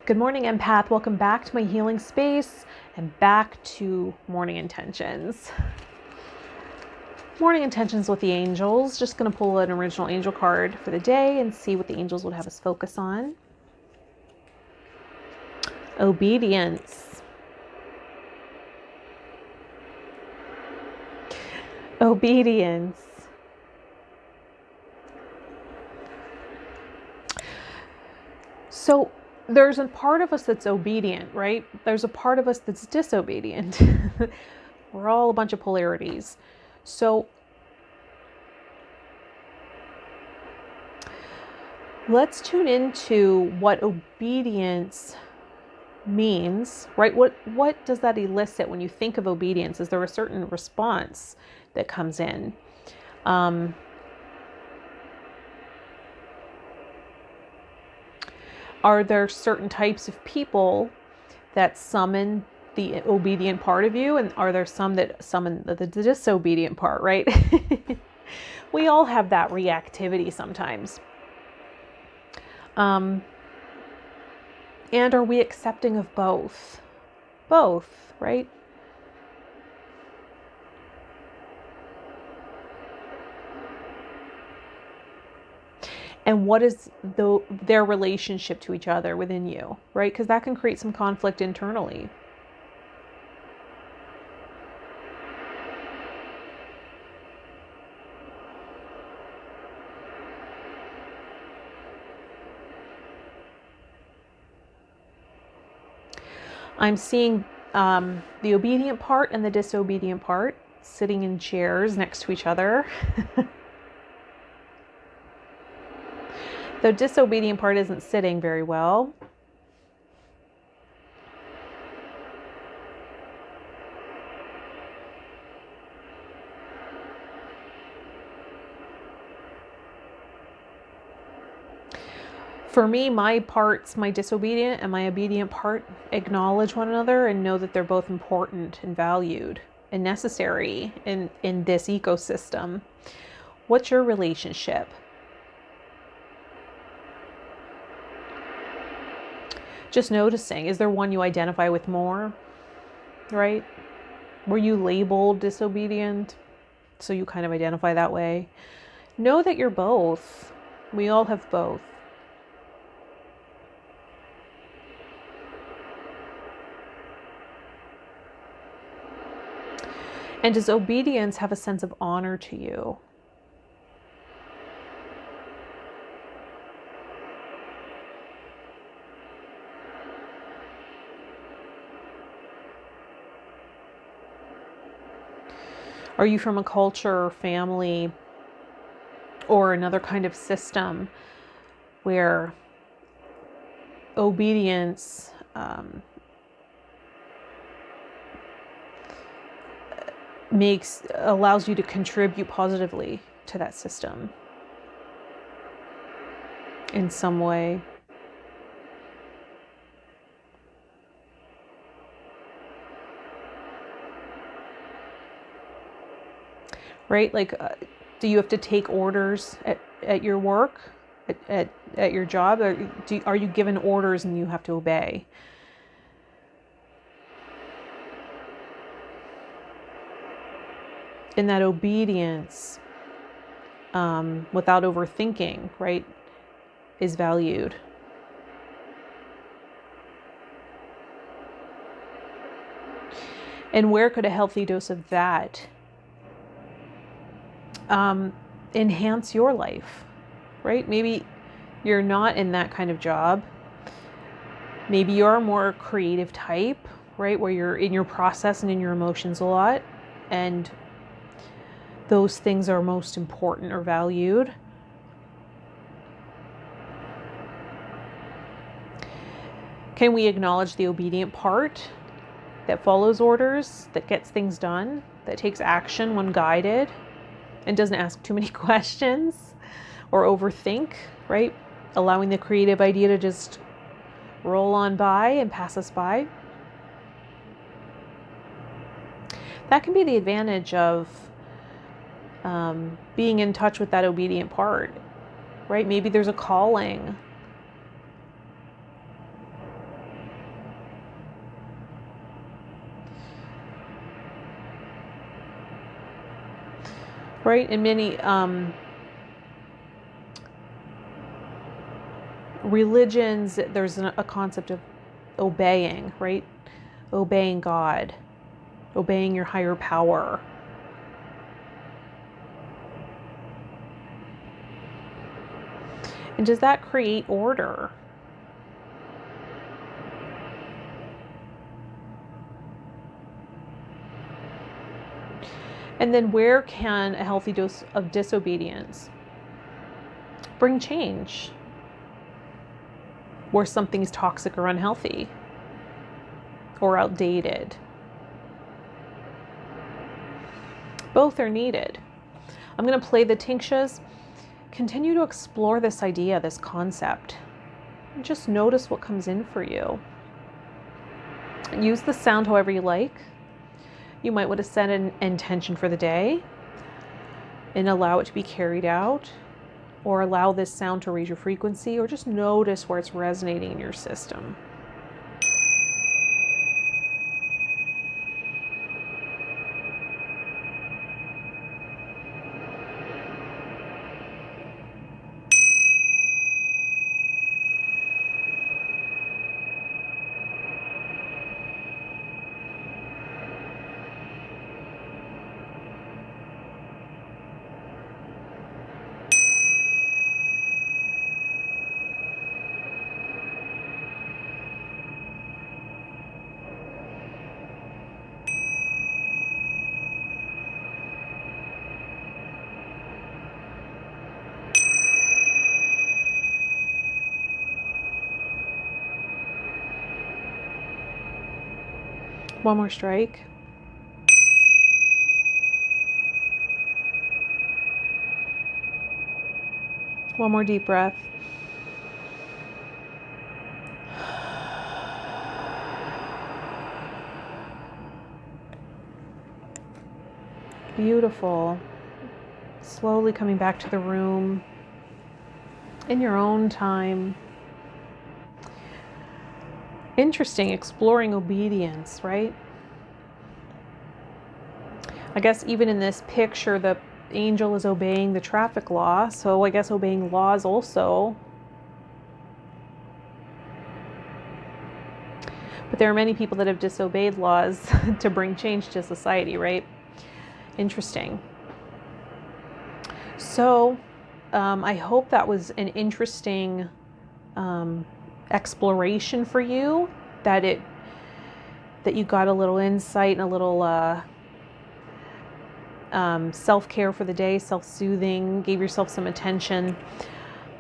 Good morning, Empath. Welcome back to my healing space and back to morning intentions. Morning intentions with the angels. Just going to pull an original angel card for the day and see what the angels would have us focus on. Obedience. Obedience. So there's a part of us that's obedient, right? There's a part of us that's disobedient. We're all a bunch of polarities. So let's tune into what obedience means, right? What does that elicit when you think of obedience? Is there a certain response that comes in? Are there certain types of people that summon the obedient part of you? And are there some that summon the disobedient part, right? We all have that reactivity sometimes. And are we accepting of both? Both, right? And what is their relationship to each other within you, right? Because that can create some conflict internally. I'm seeing the obedient part and the disobedient part sitting in chairs next to each other. The disobedient part isn't sitting very well. For me, my parts, my disobedient and my obedient part, acknowledge one another and know that they're both important and valued and necessary in this ecosystem. What's your relationship? Just noticing, is there one you identify with more, right? Were you labeled disobedient? So you kind of identify that way. Know that you're both. We all have both. And does obedience have a sense of honor to you? Are you from a culture or family or another kind of system where obedience allows you to contribute positively to that system in some way? Right? Like, do you have to take orders at your work, at your job? Or are you given orders and you have to obey? In that obedience, without overthinking, right, is valued. And where could a healthy dose of that enhance your life, right? Maybe you're not in that kind of job. Maybe you're a more creative type, right? Where you're in your process and in your emotions a lot. And those things are most important or valued. Can we acknowledge the obedient part that follows orders, that gets things done, that takes action when guided, and doesn't ask too many questions or overthink, right? Allowing the creative idea to just roll on by and pass us by. That can be the advantage of being in touch with that obedient part, right? Maybe there's a calling right? In many religions, there's a concept of obeying, right? Obeying God, obeying your higher power. And does that create order? And then where can a healthy dose of disobedience bring change? Where something's toxic or unhealthy or outdated. Both are needed. I'm going to play the tinctures. Continue to explore this idea, this concept. And just notice what comes in for you. Use the sound however you like. You might want to set an intention for the day and allow it to be carried out, or allow this sound to raise your frequency, or just notice where it's resonating in your system. One more strike. One more deep breath. Beautiful. Slowly coming back to the room in your own time. Interesting, exploring obedience, right? I guess even in this picture, the angel is obeying the traffic law, so I guess obeying laws also. But there are many people that have disobeyed laws to bring change to society, right? Interesting. So I hope that was an interesting exploration for you, that you got a little insight and a little self-care for the day, self-soothing, gave yourself some attention,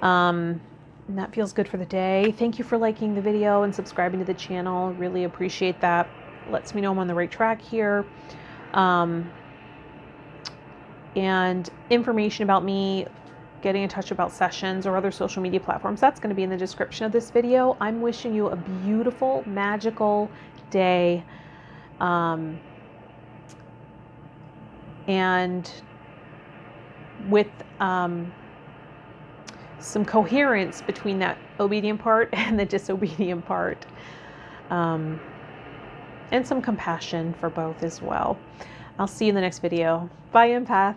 and that feels good for the day. Thank you for liking the video and subscribing to the channel. Really appreciate that. Lets me know I'm on the right track here. And information about me, getting in touch about sessions or other social media platforms, that's going to be in the description of this video. I'm wishing you a beautiful, magical day. And with some coherence between that obedient part and the disobedient part. And some compassion for both as well. I'll see you in the next video. Bye, Empath.